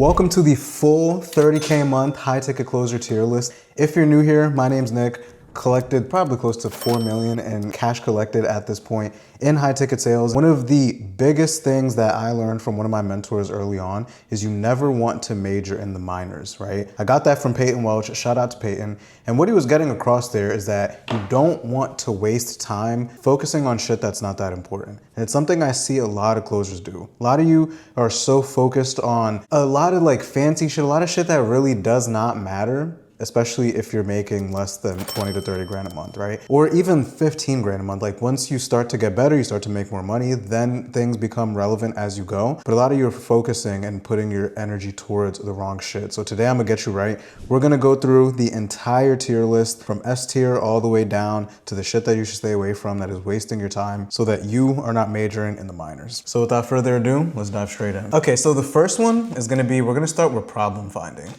Welcome to the full 30K a month high ticket closer tier list. If you're new here, my name's Nick. Collected probably close to 4 million in cash collected at this point in high ticket sales. One of the biggest things that I learned from one of my mentors early on is you never want to major in the minors, right? I got that from Peyton Welch, shout out to Peyton. And what he was getting across there is that you don't want to waste time focusing on shit that's not that important. And it's something I see a lot of closers do. A lot of you are so focused on a lot of like fancy shit, a lot of shit that really does not matter, especially if you're making less than 20 to 30 grand a month, right? Or even 15 grand a month. Like once you start to get better, you start to make more money, then things become relevant as you go. But a lot of you are focusing and putting your energy towards the wrong shit. So today I'm gonna get you right. We're gonna go through the entire tier list from S tier all the way down to the shit that you should stay away from that is wasting your time so that you are not majoring in the minors. So without further ado, let's dive straight in. Okay, so the first one is gonna be, we're gonna start with problem finding.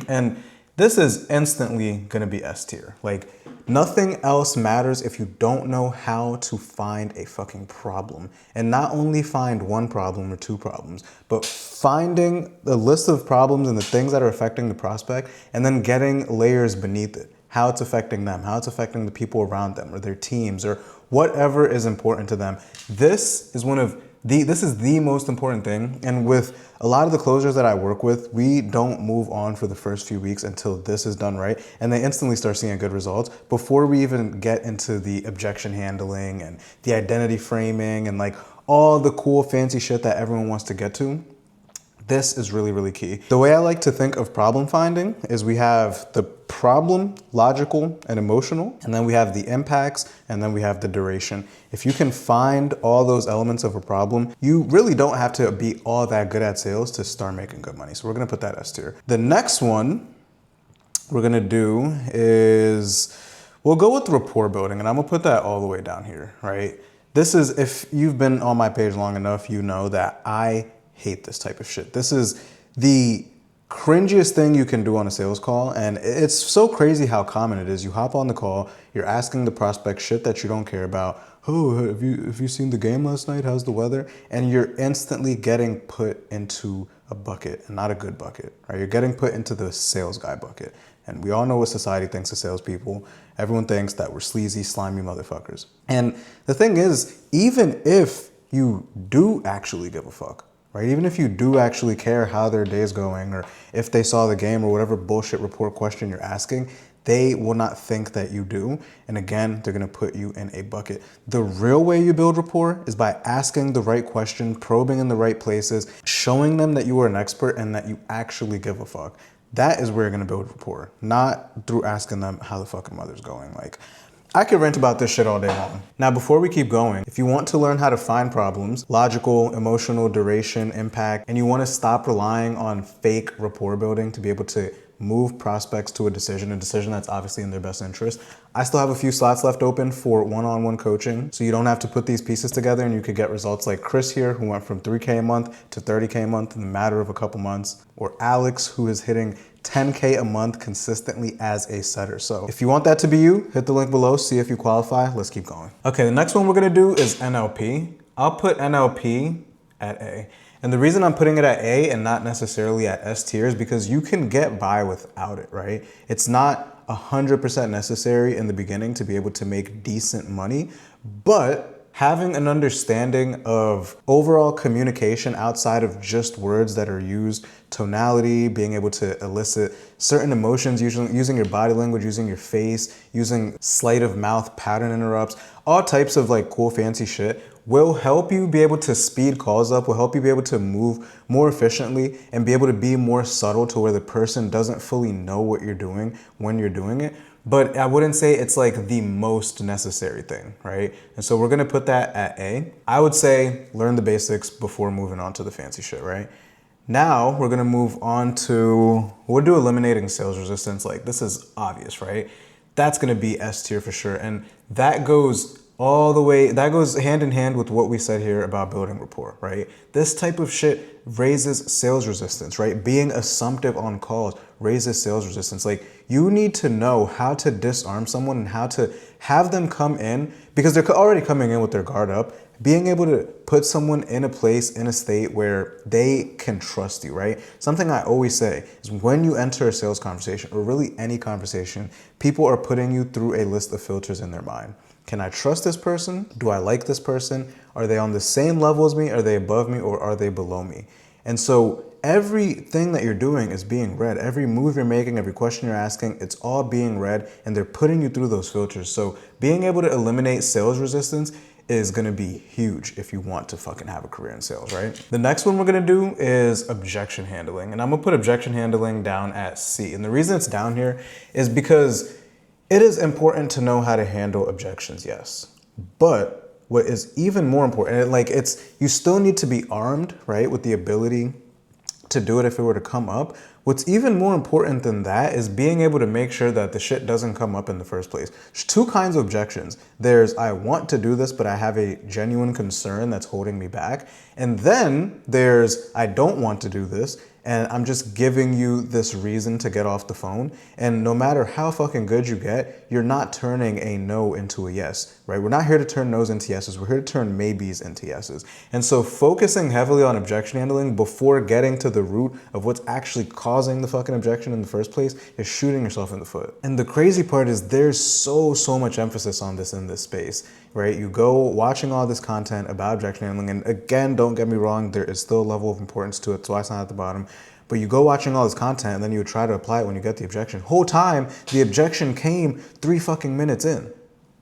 And this is instantly gonna be S tier. Like nothing else matters if you don't know how to find a fucking problem. And not only find one problem or two problems, but finding the list of problems and the things that are affecting the prospect and then getting layers beneath it. How it's affecting them, how it's affecting the people around them or their teams or whatever is important to them. This is this is the most important thing. And with a lot of the closers that I work with, we don't move on for the first few weeks until this is done right. And they instantly start seeing good results before we even get into the objection handling and the identity framing and like all the cool fancy shit that everyone wants to get to. This is really, really key. The way I like to think of problem finding is we have the problem, logical and emotional, and then we have the impacts, and then we have the duration. If you can find all those elements of a problem, you really don't have to be all that good at sales to start making good money. So we're gonna put that S tier. The next one we're gonna do is, we'll go with rapport building, and I'm gonna put that all the way down here, right? This is, if you've been on my page long enough, you know that I hate this type of shit. This is the cringiest thing you can do on a sales call. And it's so crazy how common it is. You hop on the call, you're asking the prospect shit that you don't care about. Oh, have you seen the game last night? How's the weather? And you're instantly getting put into a bucket, and not a good bucket, right? You're getting put into the sales guy bucket. And we all know what society thinks of salespeople. Everyone thinks that we're sleazy, slimy motherfuckers. And the thing is, even if you do actually give a fuck, right? Even if you do actually care how their day is going or if they saw the game or whatever bullshit report question you're asking, they will not think that you do. And again, they're gonna put you in a bucket. The real way you build rapport is by asking the right question, probing in the right places, showing them that you are an expert and that you actually give a fuck. That is where you're gonna build rapport, not through asking them how the fucking mother's going. Like, I could rant about this shit all day long. Now, before we keep going, if you want to learn how to find problems, logical, emotional, duration, impact, and you want to stop relying on fake rapport building to be able to move prospects to a decision that's obviously in their best interest, I still have a few slots left open for one-on-one coaching. So you don't have to put these pieces together and you could get results like Chris here, who went from 3K a month to 30K a month in the matter of a couple months, or Alex, who is hitting 10K a month consistently as a setter. So if you want that to be you, hit the link below, see if you qualify. Let's keep going. Okay, the next one we're gonna do is NLP. I'll put NLP at A. And the reason I'm putting it at A and not necessarily at S tier is because you can get by without it, right? It's not 100% necessary in the beginning to be able to make decent money, but having an understanding of overall communication outside of just words that are used, tonality, being able to elicit certain emotions, using your body language, using your face, using sleight of mouth, pattern interrupts, all types of like cool fancy shit will help you be able to speed calls up, will help you be able to move more efficiently and be able to be more subtle to where the person doesn't fully know what you're doing when you're doing it. But I wouldn't say it's like the most necessary thing, right? And so we're gonna put that at A. I would say learn the basics before moving on to the fancy shit, right? Now we're gonna move on to, we'll do eliminating sales resistance. Like this is obvious, right? That's gonna be S tier for sure. And that goes all the way, that goes hand in hand with what we said here about building rapport, right? This type of shit raises sales resistance, right? Being assumptive on calls raises sales resistance. Like you need to know how to disarm someone and how to have them come in because they're already coming in with their guard up. Being able to put someone in a place, in a state where they can trust you, right? Something I always say is when you enter a sales conversation or really any conversation, people are putting you through a list of filters in their mind. Can I trust this person? Do I like this person? Are they on the same level as me? Are they above me or are they below me? And so everything that you're doing is being read. Every move you're making, every question you're asking, it's all being read and they're putting you through those filters. So being able to eliminate sales resistance is gonna be huge if you want to fucking have a career in sales, right? The next one we're gonna do is objection handling. And I'm gonna put objection handling down at C. And the reason it's down here is because it is important to know how to handle objections, yes. But what is even more important, you still need to be armed, right, with the ability to do it if it were to come up. What's even more important than that is being able to make sure that the shit doesn't come up in the first place. There's two kinds of objections. There's, I want to do this, but I have a genuine concern that's holding me back. And then there's, I don't want to do this, and I'm just giving you this reason to get off the phone. And no matter how fucking good you get, you're not turning a no into a yes, right? We're not here to turn no's into yeses. We're here to turn maybes into yeses. And so focusing heavily on objection handling before getting to the root of what's actually causing the fucking objection in the first place is shooting yourself in the foot. And the crazy part is there's so much emphasis on this in this space, right? You go watching all this content about objection handling, and again, don't get me wrong, there is still a level of importance to it, so it's not at the bottom. But you go watching all this content and then you would try to apply it when you get the objection. Whole time, the objection came 3 fucking minutes in,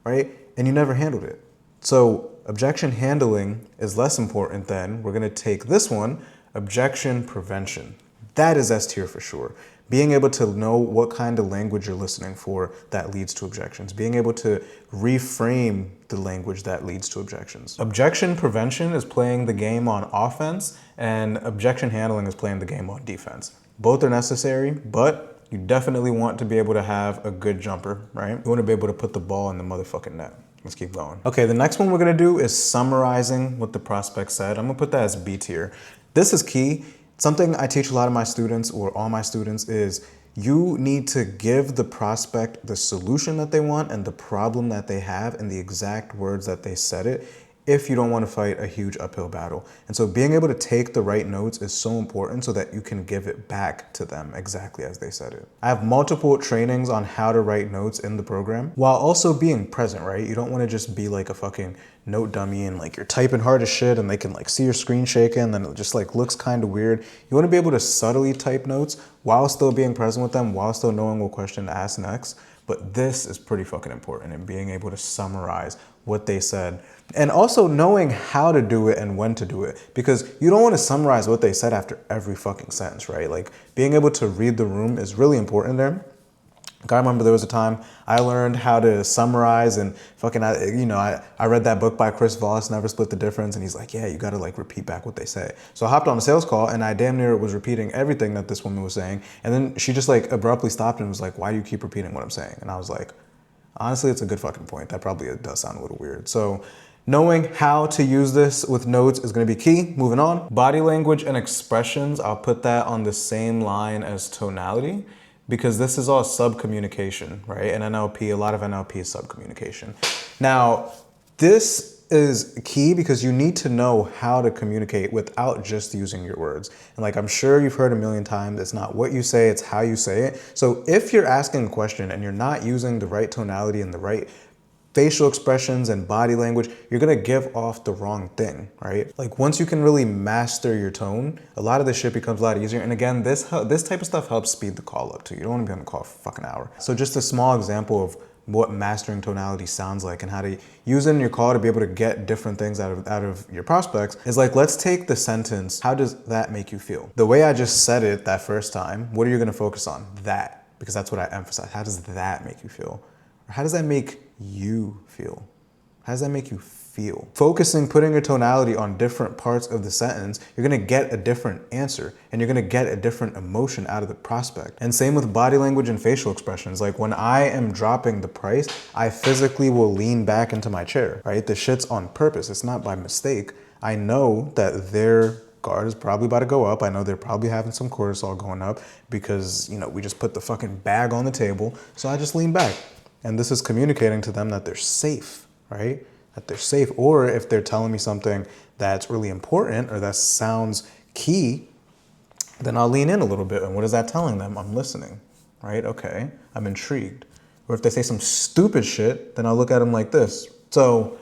right? And you never handled it. So objection handling is less important than, we're gonna take this one, objection prevention. That is S tier for sure. Being able to know what kind of language you're listening for that leads to objections. Being able to reframe the language that leads to objections. Objection prevention is playing the game on offense, and objection handling is playing the game on defense. Both are necessary, but you definitely want to be able to have a good jumper, right? You want to be able to put the ball in the motherfucking net. Let's keep going. Okay, the next one we're gonna do is summarizing what the prospect said. I'm gonna put that as B tier. This is key. Something I teach a lot of my students, or all my students, is you need to give the prospect the solution that they want and the problem that they have in the exact words that they said it, if you don't want to fight a huge uphill battle. And so being able to take the right notes is so important so that you can give it back to them exactly as they said it. I have multiple trainings on how to write notes in the program while also being present, right? You don't want to just be like a fucking note dummy and like you're typing hard as shit and they can like see your screen shaking and then it just like looks kind of weird. You want to be able to subtly type notes while still being present with them, while still knowing what question to ask next. But this is pretty fucking important, in being able to summarize what they said and also knowing how to do it and when to do it, because you don't want to summarize what they said after every fucking sentence, right? Like being able to read the room is really important there. Like, I remember there was a time I learned how to summarize and fucking, I read that book by Chris Voss, Never Split the Difference, and he's like, yeah, you gotta like repeat back what they say. So I hopped on a sales call and I damn near was repeating everything that this woman was saying. And then she just like abruptly stopped and was like, why do you keep repeating what I'm saying? And I was like, honestly, it's a good fucking point. That probably does sound a little weird. So knowing how to use this with notes is gonna be key. Moving on. Body language and expressions, I'll put that on the same line as tonality, because this is all sub-communication, right? In NLP, a lot of NLP is sub-communication. Now, this is key because you need to know how to communicate without just using your words. And like I'm sure you've heard a million times, it's not what you say, it's how you say it. So if you're asking a question and you're not using the right tonality and the right facial expressions and body language, you're gonna give off the wrong thing, right? Like once you can really master your tone, a lot of this shit becomes a lot easier. And again, this type of stuff helps speed the call up too. You don't wanna be on the call for a fucking hour. So just a small example of what mastering tonality sounds like and how to use it in your call to be able to get different things out of your prospects is like, let's take the sentence, how does that make you feel? The way I just said it that first time, what are you gonna focus on? That, because that's what I emphasize. How does that make you feel? Or how does that make you feel? How does that make you feel? Focusing, putting your tonality on different parts of the sentence, you're gonna get a different answer and you're gonna get a different emotion out of the prospect. And same with body language and facial expressions. Like when I am dropping the price, I physically will lean back into my chair, right? The shit's on purpose, it's not by mistake. I know that their guard is probably about to go up. I know they're probably having some cortisol going up because, we just put the fucking bag on the table. So I just lean back. And this is communicating to them that they're safe, right? That they're safe. Or if they're telling me something that's really important or that sounds key, then I'll lean in a little bit. And what is that telling them? I'm listening, right? Okay, I'm intrigued. Or if they say some stupid shit, then I'll look at them like this. So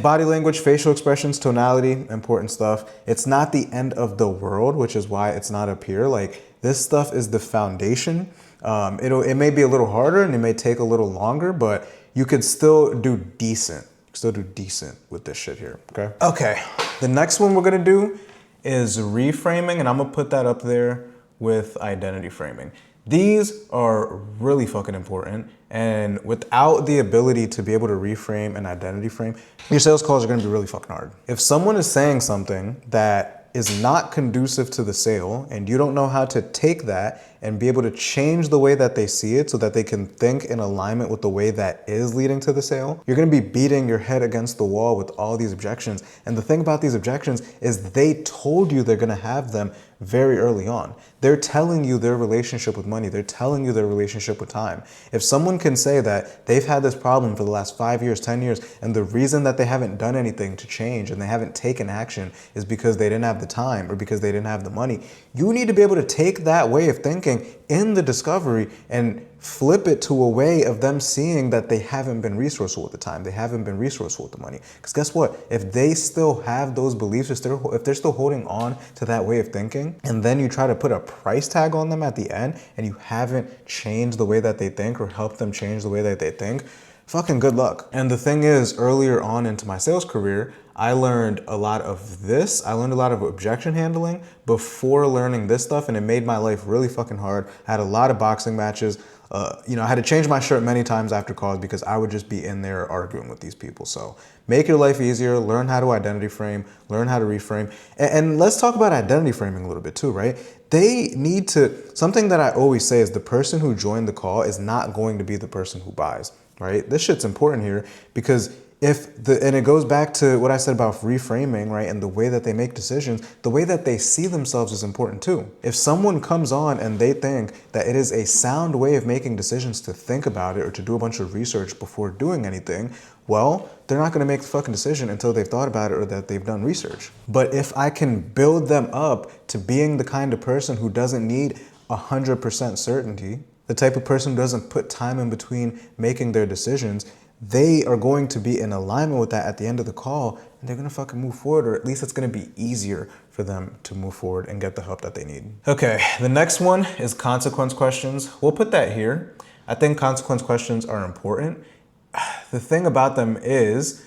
body language, facial expressions, tonality, important stuff. It's not the end of the world, which is why it's not up here. Like, this stuff is the foundation. It may be a little harder and it may take a little longer, but you could still do decent. Still do decent with this shit here, okay? Okay, the next one we're gonna do is reframing, and I'm gonna put that up there with identity framing. These are really fucking important, and without the ability to be able to reframe and identity frame, your sales calls are gonna be really fucking hard. If someone is saying something that is not conducive to the sale and you don't know how to take that and be able to change the way that they see it so that they can think in alignment with the way that is leading to the sale, you're gonna be beating your head against the wall with all these objections. And the thing about these objections is they told you they're gonna have them very early on. They're telling you their relationship with money. They're telling you their relationship with time. If someone can say that they've had this problem for the last 5 years, 10 years, and the reason that they haven't done anything to change and they haven't taken action is because they didn't have the time or because they didn't have the money, you need to be able to take that way of thinking in the discovery and flip it to a way of them seeing that they haven't been resourceful with the time, they haven't been resourceful with the money. Because guess what? If they still have those beliefs, if they're still holding on to that way of thinking, and then you try to put a price tag on them at the end, and you haven't changed the way that they think or helped them change the way that they think, fucking good luck. And the thing is, earlier on into my sales career, I learned a lot of this. I learned a lot of objection handling before learning this stuff, and it made my life really fucking hard. I had a lot of boxing matches. I had to change my shirt many times after calls because I would just be in there arguing with these people. So make your life easier, learn how to identity frame, learn how to reframe. And let's talk about identity framing a little bit too, right? They need to, something that I always say is the person who joined the call is not going to be the person who buys, right? This shit's important here because and it goes back to what I said about reframing, right? And the way that they make decisions, the way that they see themselves is important too. If someone comes on and they think that it is a sound way of making decisions to think about it or to do a bunch of research before doing anything, well, they're not gonna make the fucking decision until they've thought about it or that they've done research. But if I can build them up to being the kind of person who doesn't need 100% certainty, the type of person who doesn't put time in between making their decisions, they are going to be in alignment with that at the end of the call, and they're gonna fucking move forward, or at least it's gonna be easier for them to move forward and get the help that they need. Okay, the next one is consequence questions. We'll put that here. I think consequence questions are important. The thing about them is,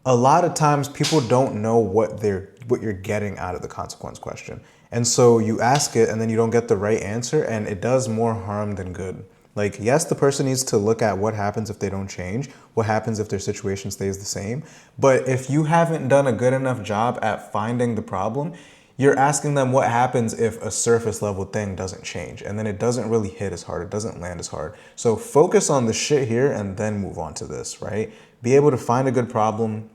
a lot of times people don't know what you're getting out of the consequence question. And so you ask it and then you don't get the right answer, and it does more harm than good. Like, yes, the person needs to look at what happens if they don't change, what happens if their situation stays the same. But if you haven't done a good enough job at finding the problem, you're asking them what happens if a surface level thing doesn't change, and then it doesn't really hit as hard, it doesn't land as hard. So focus on the shit here and then move on to this, right? Be able to find a good problem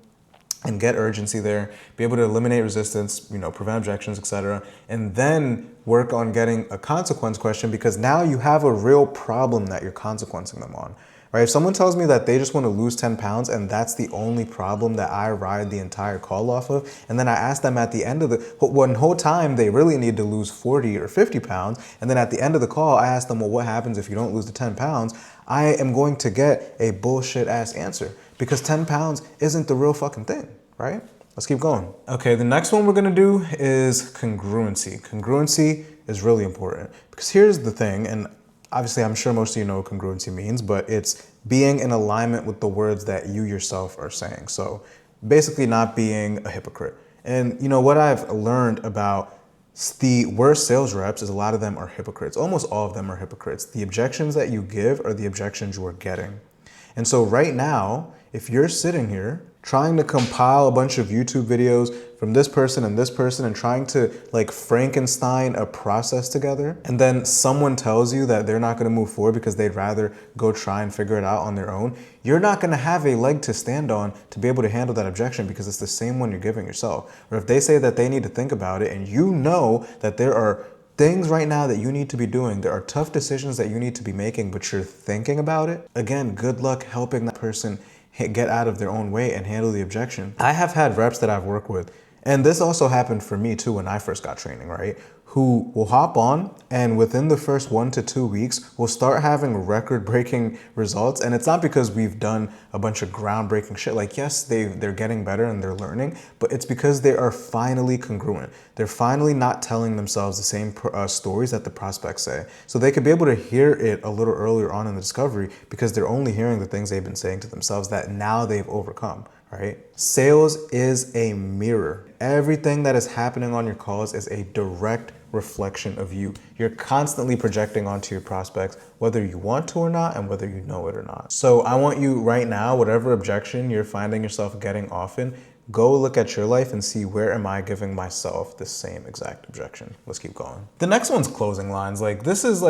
and get urgency there, be able to eliminate resistance, prevent objections, etc. And then work on getting a consequence question, because now you have a real problem that you're consequencing them on, right? If someone tells me that they just want to lose 10 pounds and that's the only problem that I ride the entire call off of, and then I ask them at the end of the whole time they really need to lose 40 or 50 pounds, and then at the end of the call I ask them, well, what happens if you don't lose the 10 pounds? I am going to get a bullshit ass answer, because 10 pounds isn't the real fucking thing, right? Let's keep going. Okay, the next one we're gonna do is congruency. Congruency is really important, because here's the thing, and obviously I'm sure most of you know what congruency means, but it's being in alignment with the words that you yourself are saying. So basically not being a hypocrite. And what I've learned about the worst sales reps is a lot of them are hypocrites. Almost all of them are hypocrites. The objections that you give are the objections you are getting. And so right now, if you're sitting here trying to compile a bunch of YouTube videos from this person and trying to like Frankenstein a process together, and then someone tells you that they're not going to move forward because they'd rather go try and figure it out on their own, you're not going to have a leg to stand on to be able to handle that objection, because it's the same one you're giving yourself. Or if they say that they need to think about it and you know that there are things right now that you need to be doing. There are tough decisions that you need to be making, but you're thinking about it. Again, good luck helping that person get out of their own way and handle the objection. I have had reps that I've worked with, and this also happened for me too when I first got training, right? Who will hop on and within the first 1 to 2 weeks will start having record-breaking results. And it's not because we've done a bunch of groundbreaking shit. Like, yes, they're getting better and they're learning, but it's because they are finally congruent. They're finally not telling themselves the same stories that the prospects say. So they could be able to hear it a little earlier on in the discovery because they're only hearing the things they've been saying to themselves that now they've overcome. Right? Sales is a mirror. Everything that is happening on your calls is a direct reflection of you. You're constantly projecting onto your prospects, whether you want to or not, and whether you know it or not. So I want you right now, whatever objection you're finding yourself getting often, go look at your life and see where am I giving myself the same exact objection. Let's keep going. The next one's closing lines. This is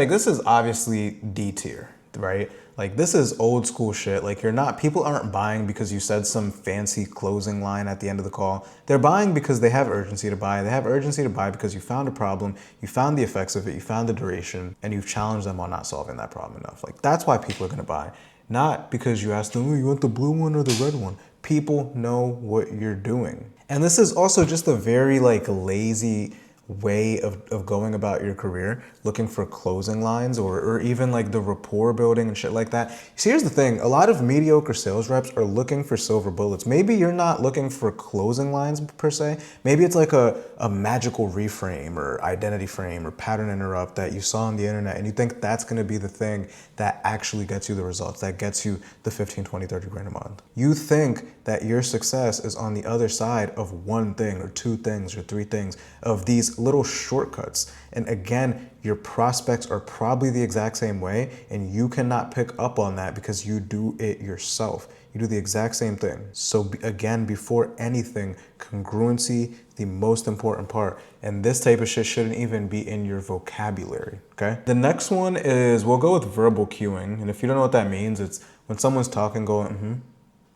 obviously D tier, right? Like, this is old school shit. Like, people aren't buying because you said some fancy closing line at the end of the call. They're buying because they have urgency to buy. They have urgency to buy because you found a problem, you found the effects of it, you found the duration, and you've challenged them on not solving that problem enough. Like, that's why people are gonna buy. Not because you asked them, oh, you want the blue one or the red one? People know what you're doing. And this is also just a very lazy way of going about your career, looking for closing lines or even like the rapport building and shit like that. See, here's the thing. A lot of mediocre sales reps are looking for silver bullets. Maybe you're not looking for closing lines per se. Maybe it's like a magical reframe or identity frame or pattern interrupt that you saw on the internet and you think that's going to be the thing that actually gets you the results, that gets you the 15, 20, 30 grand a month. You think that your success is on the other side of one thing or two things or three things, of these little shortcuts. And again, your prospects are probably the exact same way, and you cannot pick up on that because you do it yourself. You do the exact same thing. So again, before anything, congruency, the most important part. And this type of shit shouldn't even be in your vocabulary, okay? The next one is, we'll go with verbal cueing. And if you don't know what that means, it's when someone's talking, going,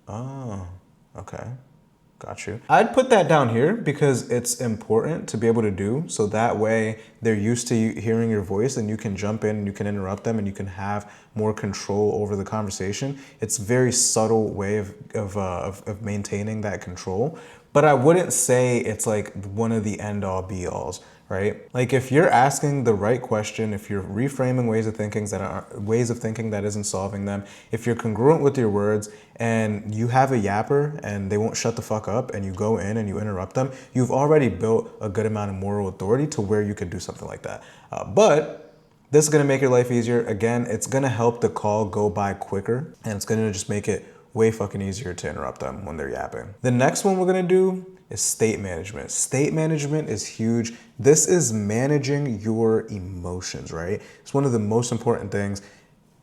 oh, okay. Got you. I'd put that down here because it's important to be able to do. So that way they're used to you hearing your voice and you can jump in and you can interrupt them and you can have more control over the conversation. It's a very subtle way of maintaining that control. But I wouldn't say it's like one of the end all be alls, right? Like, if you're asking the right question, if you're reframing ways of thinking that isn't solving them, if you're congruent with your words and you have a yapper and they won't shut the fuck up and you go in and you interrupt them, you've already built a good amount of moral authority to where you could do something like that. But this is gonna make your life easier. Again, it's gonna help the call go by quicker and it's gonna just make it way fucking easier to interrupt them when they're yapping. The next one we're gonna do is state management. State management is huge. This is managing your emotions, right? It's one of the most important things.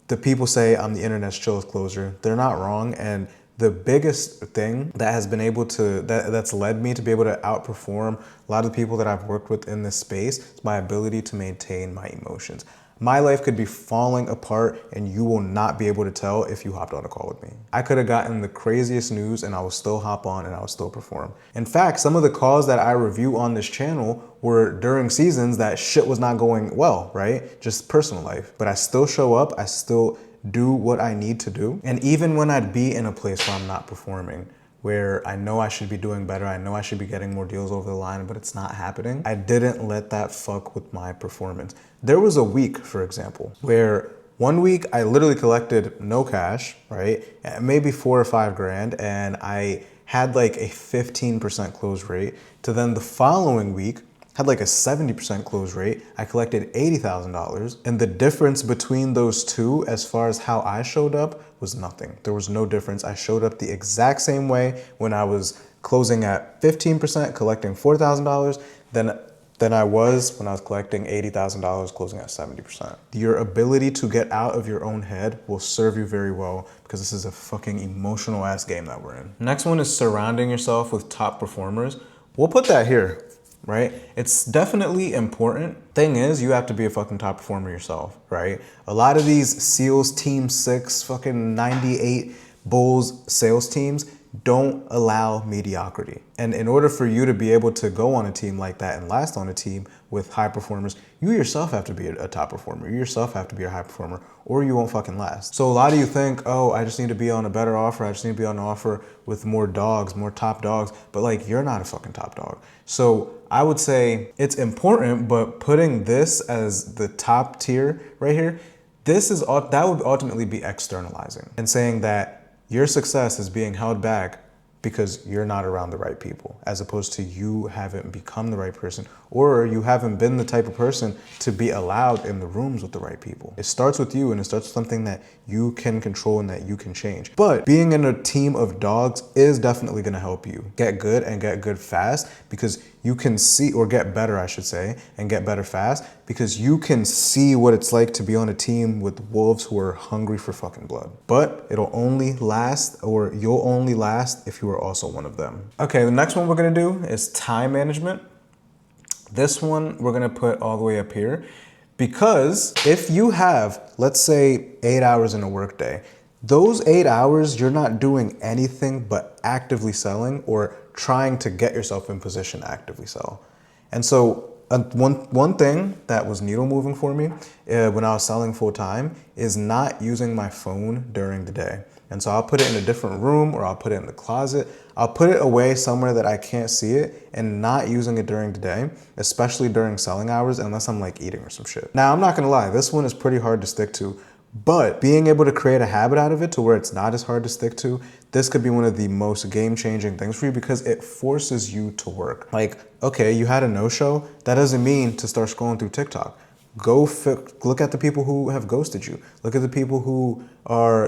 The people say I'm the internet's chillest closer. They're not wrong. And the biggest thing that has been able to, that's led me to be able to outperform a lot of the people that I've worked with in this space is my ability to maintain my emotions. My life could be falling apart and you will not be able to tell if you hopped on a call with me. I could have gotten the craziest news and I will still hop on and I will still perform. In fact, some of the calls that I review on this channel were during seasons that shit was not going well, right? Just personal life. But I still show up, I still do what I need to do. And even when I'd be in a place where I'm not performing, where I know I should be doing better, I know I should be getting more deals over the line, but it's not happening, I didn't let that fuck with my performance. There was a week, for example, where one week I literally collected no cash, right? Maybe 4 or 5 grand, and I had like a 15% close rate, to then the following week, had like a 70% close rate. I collected $80,000. And the difference between those two, as far as how I showed up, was nothing. There was no difference. I showed up the exact same way when I was closing at 15%, collecting $4,000, than I was when I was collecting $80,000, closing at 70%. Your ability to get out of your own head will serve you very well because this is a fucking emotional ass game that we're in. Next one is surrounding yourself with top performers. We'll put that here. Right? It's definitely important. Thing is, you have to be a fucking top performer yourself, right? A lot of these SEALs Team 6, fucking 98 Bulls sales teams, don't allow mediocrity. And in order for you to be able to go on a team like that and last on a team with high performers, you yourself have to be a top performer. You yourself have to be a high performer, or you won't fucking last. So a lot of you think, oh, I just need to be on a better offer. I just need to be on an offer with more dogs, more top dogs. But like, you're not a fucking top dog. So I would say it's important, but putting this as the top tier right here, that would ultimately be externalizing and saying that your success is being held back because you're not around the right people, as opposed to you haven't become the right person, or you haven't been the type of person to be allowed in the rooms with the right people. It starts with you, and it starts with something that you can control and that you can change. But being in a team of dogs is definitely gonna help you get good and get good fast, because you can see, or get better, I should say, and get better fast, because you can see what it's like to be on a team with wolves who are hungry for fucking blood. But it'll only last, or you'll only last if you are also one of them. Okay, the next one we're gonna do is time management. This one we're gonna put all the way up here, because if you have, let's say, 8 hours in a workday, those 8 hours, you're not doing anything but actively selling or trying to get yourself in position to actively sell. And so one thing that was needle moving for me when I was selling full time is not using my phone during the day. And so I'll put it in a different room, or I'll put it in the closet. I'll put it away somewhere that I can't see it, and not using it during the day, especially during selling hours, unless I'm like eating or some shit. Now, I'm not gonna lie, this one is pretty hard to stick to, but being able to create a habit out of it to where it's not as hard to stick to, this could be one of the most game-changing things for you, because it forces you to work. Like, okay, you had a no-show, that doesn't mean to start scrolling through TikTok. Go look at the people who have ghosted you. Look at the people who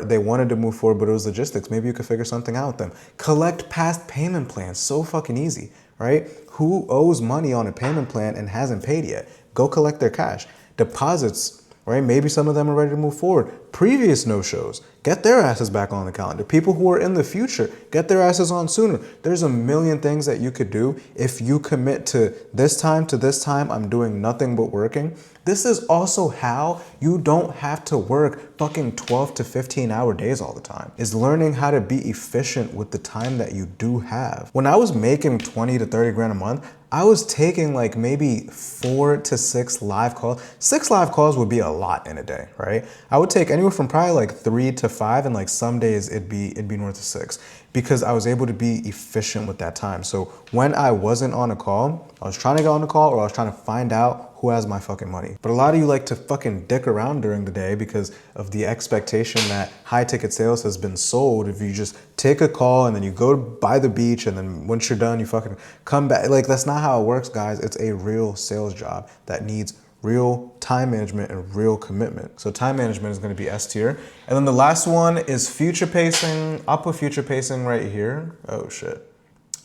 they wanted to move forward, but it was logistics. Maybe you could figure something out with them. Collect past payment plans, so fucking easy, right? Who owes money on a payment plan and hasn't paid yet? Go collect their cash. Deposits, right? Maybe some of them are ready to move forward. Previous no-shows, get their asses back on the calendar. People who are in the future, get their asses on sooner. There's a million things that you could do if you commit to this time, I'm doing nothing but working. This is also how you don't have to work fucking 12 to 15 hour days all the time, is learning how to be efficient with the time that you do have. When I was making 20 to 30 grand a month, I was taking like maybe 4 to 6 live calls. 6 live calls would be a lot in a day, right? I would take anywhere from probably like 3 to 5, and like some days it'd be north of 6, because I was able to be efficient with that time. So when I wasn't on a call, I was trying to get on a call, or I was trying to find out who has my fucking money. But a lot of you like to fucking dick around during the day because of the expectation that high ticket sales has been sold. If you just take a call and then you go by the beach, and then once you're done, you fucking come back. Like, that's not how it works, guys. It's a real sales job that needs real time management and real commitment. So time management is gonna be S tier. And then the last one is future pacing. I'll put future pacing right here. Oh shit.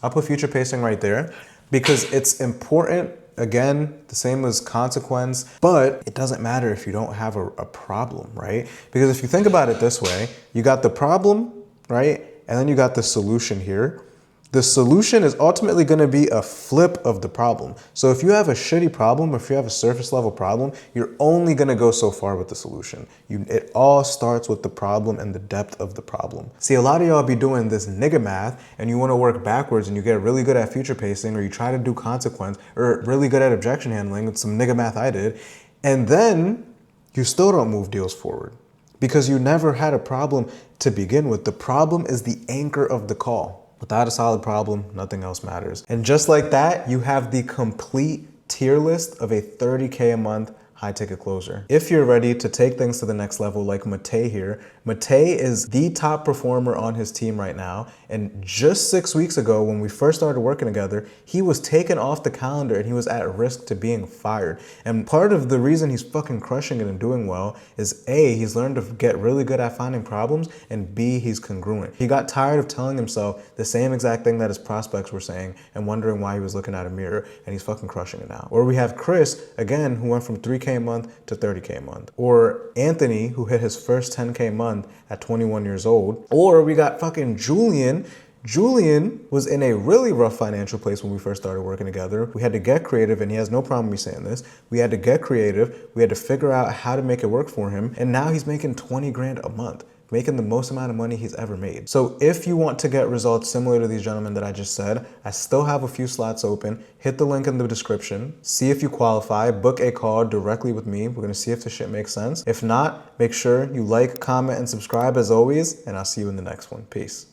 I'll put future pacing right there, because it's important. Again, the same as consequence, but it doesn't matter if you don't have a problem, right? Because if you think about it this way, you got the problem, right? And then you got the solution here. The solution is ultimately going to be a flip of the problem. So if you have a shitty problem, or if you have a surface level problem, you're only going to go so far with the solution. It all starts with the problem and the depth of the problem. See, a lot of y'all be doing this nigga math, and you want to work backwards, and you get really good at future pacing, or you try to do consequence, or really good at objection handling. It's some nigga math I did. And then you still don't move deals forward, because you never had a problem to begin with. The problem is the anchor of the call. Without a solid problem, nothing else matters. And just like that, you have the complete tier list of a 30K a month high ticket closer. If you're ready to take things to the next level, like Matei here, Matei is the top performer on his team right now. And just 6 weeks ago, when we first started working together, he was taken off the calendar and he was at risk to being fired. And part of the reason he's fucking crushing it and doing well is A, he's learned to get really good at finding problems, and B, he's congruent. He got tired of telling himself the same exact thing that his prospects were saying and wondering why he was looking at a mirror, and he's fucking crushing it now. Or we have Chris, again, who went from 3K a month to 30K a month. Or Anthony, who hit his first 10K month at 21 years old. Or we got fucking Julian, Julian was in a really rough financial place when we first started working together. We had to get creative, and he has no problem me saying this. We had to get creative. We had to figure out how to make it work for him. And now he's making 20 grand a month, making the most amount of money he's ever made. So if you want to get results similar to these gentlemen that I just said, I still have a few slots open. Hit the link in the description. See if you qualify. Book a call directly with me. We're gonna see if this shit makes sense. If not, make sure you like, comment, and subscribe as always, and I'll see you in the next one. Peace.